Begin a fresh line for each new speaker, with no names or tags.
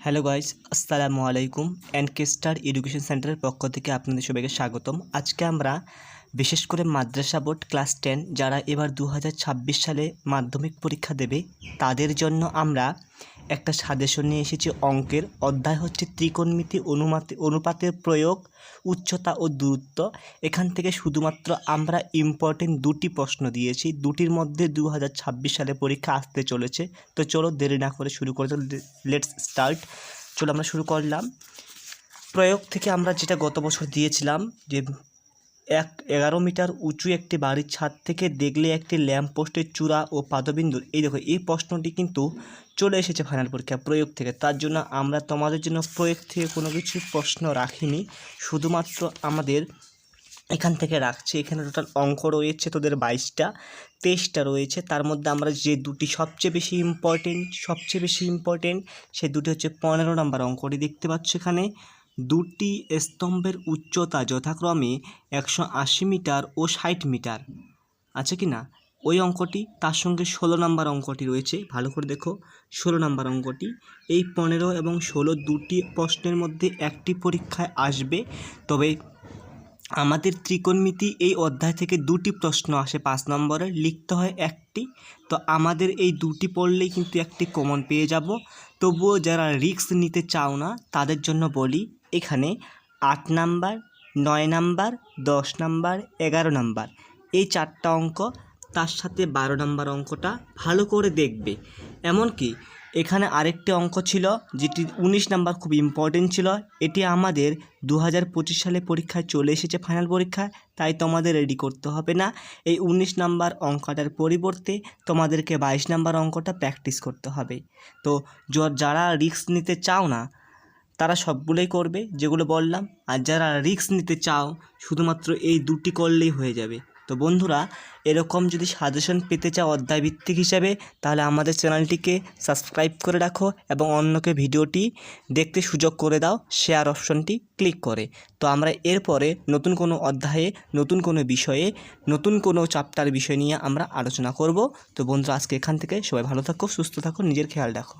Hello guys, আসসালামু আলাইকুম। NK star education সেন্টারের পক্ষ থেকে আপনাদের সবাইকে স্বাগতম। আজকে আমরা বিশেষ করে মাদ্রাসা বোর্ড ক্লাস 10 যারা এবার 2026 সালে মাধ্যমিক পরীক্ষা দেবে তাদের জন্য আমরা একটা সাজেশন নিয়ে এসেছি। অঙ্কের অধ্যায় হচ্ছে ত্রিকোণমিতি, অনুপাতের প্রয়োগ, উচ্চতা ও দূরত্ব। এখান থেকে শুধুমাত্র আমরা ইম্পর্টেন্ট দুটি প্রশ্ন দিয়েছি। দুটির মধ্যে 2026 সালে পরীক্ষা আসতে চলেছে। তো চলো দেরি না করে শুরু করে লেটস স্টার্ট। চলো আমরা শুরু করলাম। প্রয়োগ থেকে আমরা যেটা গত বছর দিয়েছিলাম যে 11 মিটার উঁচু একটি বাড়ির ছাদ থেকে দেখলে একটি ল্যাম্প পোস্টের চূড়া ও পাদবিন্দুর, এই দেখো এই প্রশ্নটি কিন্তু চলে এসেছে ফাইনাল পরীক্ষা প্রয়োগ থেকে। তার জন্য আমরা তোমাদের জন্য প্রয়োগ থেকে কোনো কিছু প্রশ্ন রাখিনি, শুধুমাত্র আমাদের এখান থেকে রাখছি। এখানে টোটাল অঙ্ক রয়েছে তোদের 22টা, 23টা রয়েছে। তার মধ্যে আমরা যে দুটি সবচেয়ে বেশি ইম্পর্টেন্ট সেই দুটি হচ্ছে 15 নম্বর অঙ্কটি দেখতে পাচ্ছ। এখানে দুটি স্তম্ভের উচ্চতা যথাক্রমে 180 মিটার ও 60 মিটার আছে কি না, ওই অঙ্কটি। তার সঙ্গে 16 নম্বর অঙ্কটি রয়েছে, ভালো করে দেখো 16 নম্বর অঙ্কটি। এই 15 এবং 16 দুটি প্রশ্নের মধ্যে একটি পরীক্ষায় আসবে। তবে আমাদের ত্রিকোণমিতি এই অধ্যায় থেকে দুটি প্রশ্ন আসে 5 নম্বরের, লিখতে হয় একটি। তো আমাদের এই দুটি পড়লেই কিন্তু একটি কমন পেয়ে যাব। তবুও যারা রিস্ক নিতে চাও না তাদের জন্য বলি, এখানে 8 নাম্বার, 9 নাম্বার, 10 নাম্বার, 11 নাম্বার এই 4টা অঙ্ক, তার সাথে 12 নাম্বার অঙ্কটা ভালো করে দেখবে। এমনকি এখানে আরেকটি অঙ্ক ছিল যেটি 19 নাম্বার, খুব ইম্পর্টেন্ট ছিল। এটি আমাদের 2025 সালে পরীক্ষায় চলে এসেছে ফাইনাল পরীক্ষায়, তাই তোমাদের রেডি করতে হবে না। এই 19 নাম্বার অঙ্কটার পরিবর্তে তোমাদেরকে 22 নাম্বার অঙ্কটা প্র্যাকটিস করতে হবে। তো যারা রিস্ক নিতে চাও না তারা সবগুলোই করবে যেগুলো বললাম, আর যারা রিস্ক নিতে চাও শুধুমাত্র এই দুটি করলেই হয়ে যাবে। তো বন্ধুরা, এরকম যদি সাজেশন পেতে চাও অধ্যায়ভিত্তিক হিসাবে, তাহলে আমাদের চ্যানেলটিকে সাবস্ক্রাইব করে রাখো এবং অন্যকে ভিডিওটি দেখতে সুযোগ করে দাও শেয়ার অপশনটি ক্লিক করে। তো আমরা এরপরে নতুন কোনো অধ্যায়ে, নতুন কোনো বিষয়ে, নতুন কোনো চ্যাপ্টার বিষয় নিয়ে আমরা আলোচনা করব। তো বন্ধুরা, আজকে এখান থেকে সবাই ভালো থাকো, সুস্থ থাকো, নিজের খেয়াল রাখো।